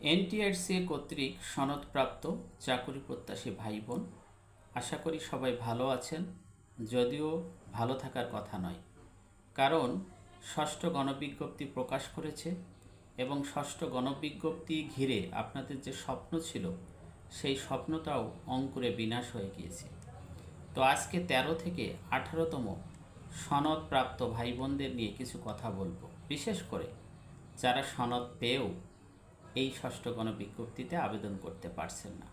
NTRC কর্তৃক সনদপ্রাপ্ত চাকুরি প্রত্যাশী ভাই বোন, আশা করি সবাই ভালো আছেন। যদিও ভালো থাকার কথা নয়, কারণ ষষ্ঠ গণবিজ্ঞপ্তি প্রকাশ করেছে এবং ষষ্ঠ গণবিজ্ঞপ্তি ঘিরে আপনাদের যে স্বপ্ন ছিল সেই স্বপ্নটাও অঙ্কুরে বিনাশ হয়ে গিয়েছে। তো আজকে 13 থেকে 18তম সনদপ্রাপ্ত ভাই বোনদের নিয়ে কিছু কথা বলবো, বিশেষ করে যারা সনদ পেয়েও এই ষষ্ঠ গণবিজ্ঞপ্তিতে আবেদন করতে পারছেন না।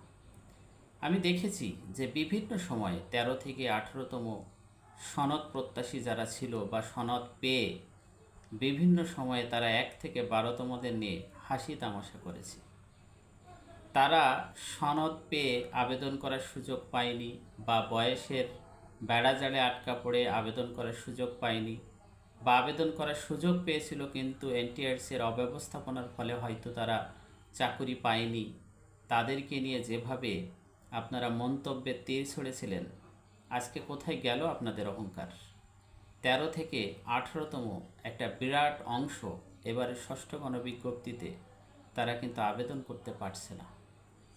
আমি দেখেছি যে বিভিন্ন সময়ে 13 থেকে 18তম সনদ প্রত্যাশী যারা ছিল বা সনদ পেয়ে বিভিন্ন সময়ে তারা 1 থেকে 12তমদের নিয়ে হাসি তামাশা করেছে। তারা সনদ পেয়ে আবেদন করার সুযোগ পায়নি বা বয়সের বেড়াজালে আটকা পড়ে আবেদন করার সুযোগ পায়নি, বা আবেদন করার সুযোগ পেয়েছিল কিন্তু এনটিআরসির অব্যবস্থাপনার ফলে হয়তো তারা চাকুরি পায়নি। তাদেরকে নিয়ে যেভাবে আপনারা মন্তব্যে তীর ছড়েছিলেন, আজকে কোথায় গেল আপনাদের অহংকার? 13 থেকে 18তম একটা বিরাট অংশ এবারে ষষ্ঠ গণবিজ্ঞপ্তিতে তারা কিন্তু আবেদন করতে পারছে না।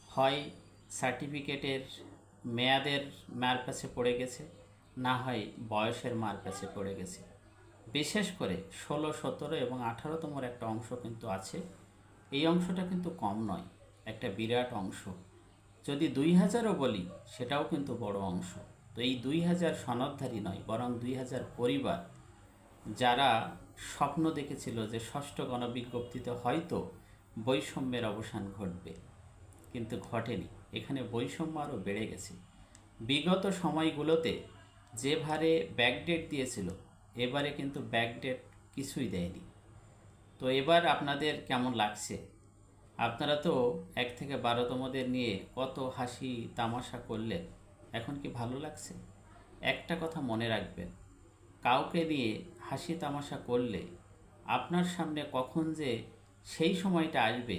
হয় সার্টিফিকেটের মেয়াদের মার কাছে পড়ে গেছে, না হয় বয়সের মার কাছে পড়ে গেছে। বিশেষ করে 16, 17 এবং 18তমর একটা অংশ কিন্তু আছে। এই অংশটা কিন্তু কম নয়, একটা বিরাট অংশ। যদি 2000ও বলি সেটাও কিন্তু বড় অংশ। তো এই 2000 সনদধারী নয়, বরং 2000 পরিবার যারা স্বপ্ন দেখেছিল যে ষষ্ঠ গণবিজ্ঞপ্তিতে হয়তো বৈষম্যের অবসান ঘটবে, কিন্তু ঘটেনি। এখানে বৈষম্য আরও বেড়ে গেছে। বিগত সময়গুলোতে যে ভারে ব্যাকডেট দিয়েছিল, এবারে কিন্তু ব্যাকডেট কিছুই দেয়নি। তো এবার আপনাদের কেমন লাগছে? আপনারা তো 1 থেকে 12তমদের নিয়ে কত হাসি তামাশা করলেন, এখন কি ভালো লাগছে? একটা কথা মনে রাখবেন, কাউকে নিয়ে হাসি তামাশা করলে আপনার সামনে কখন যে সেই সময়টা আসবে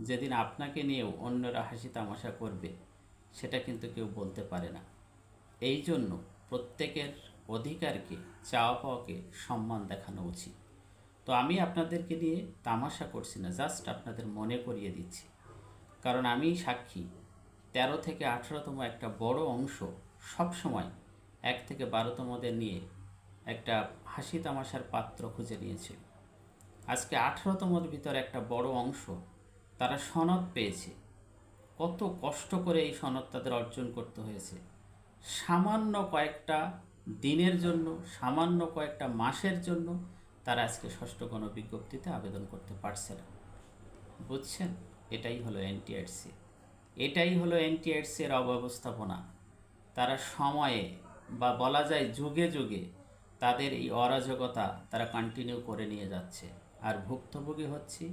যেদিন আপনাকে নিয়েও অন্যরা হাসি তামাশা করবে, সেটা কিন্তু কেউ বলতে পারে না। এই জন্য প্রত্যেকের অধিকারকে, চাওয়া পাওয়াকে সম্মান দেখানো উচিত। তো আমি আপনাদেরকে নিয়ে তামাশা করছি না, জাস্ট আপনাদের মনে করিয়ে দিচ্ছি। কারণ আমি সাক্ষী, 13 থেকে 18তম একটা বড় অংশ সবসময় 1 থেকে 12তমদের নিয়ে একটা হাসি তামাশার পাত্র খুঁজে নিয়েছিল। আজকে 18তমর ভিতর একটা বড় অংশ তারা সনদ পেয়েছে। কত কষ্ট করে এই সনদ তাদের অর্জন করতে হয়েছে। সামান্য কয়েকটা দিনের জন্য, সামান্য কয়েকটা মাসের জন্য তারা আজকে ষষ্ঠ গণবিজ্ঞপ্তিতে আবেদন করতে পারছে না। বুঝছেন? এটাই হলো এনটিআরসি, এটাই হলো এনটিআরসির অব্যবস্থাপনা। তারা সময়ে বা বলা যায় যুগে যুগে তাদের এই অরাজকতা তারা কন্টিনিউ করে নিয়ে যাচ্ছে, আর ভুক্তভোগী হচ্ছি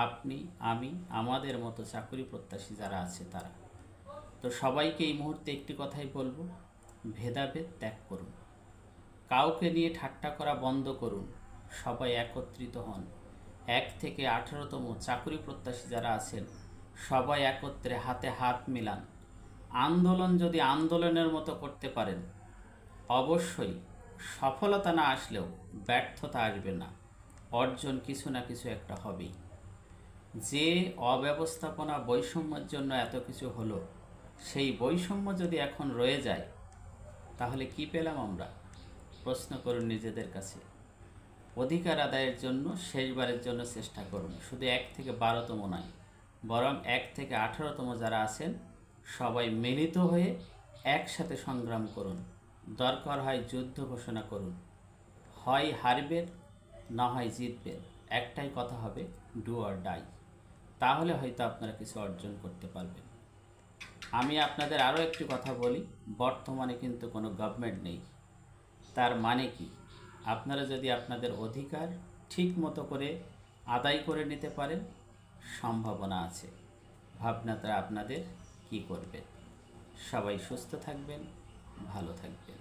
আপনি, আমি, আমাদের মতো চাকরি প্রত্যাশী যারা আছে তারা। তো সবাইকে এই মুহূর্তে একটি কথাই বলবো, ভেদাভেদ ত্যাগ করুন, কাউকে নিয়ে ঠাট্টা করা বন্ধ করুন, সবাই একত্রিত হন। 1 থেকে 18তম চাকরি প্রত্যাশী যারা আছেন সবাই একত্রে হাতে হাত মিলান। আন্দোলন যদি আন্দোলনের মতো করতে পারেন, অবশ্যই সফলতা না আসলেও ব্যর্থতা আসবে না, অর্জন কিছু না কিছু একটা হবেই। যে অব্যবস্থাপনা, বৈষম্যের জন্য এত কিছু হলো, সেই বৈষম্য যদি এখন রয়ে যায় তাহলে কি পেলাম আমরা? প্রশ্ন করুন নিজেদের কাছে। অধিকার আদায়ের জন্য শেষবারের জন্য চেষ্টা করুন। শুধু 1 থেকে 12তম নয়, বরং 1 থেকে 18তম যারা আছেন সবাই মিলিত হয়ে একসাথে সংগ্রাম করুন। দরকার হয় যুদ্ধ ঘোষণা করুন। হয় হারবেন, না হয় জিতবেন। একটাই কথা হবে, ডু অর ডাই। তাহলে হয়তো আপনারা কিছু অর্জন করতে পারবেন। আমি আপনাদের আরও একটি কথা বলি, বর্তমানে কিন্তু কোনো গভর্নমেন্ট নেই। তার মানে কি? আপনারা যদি আপনাদের অধিকার ঠিক মতো করে আদায় করে নিতে পারেন, সম্ভাবনা আছে। ভাবনাটা আপনাদের কি করবেন। সবাই সুস্থ থাকবেন, ভালো থাকবেন।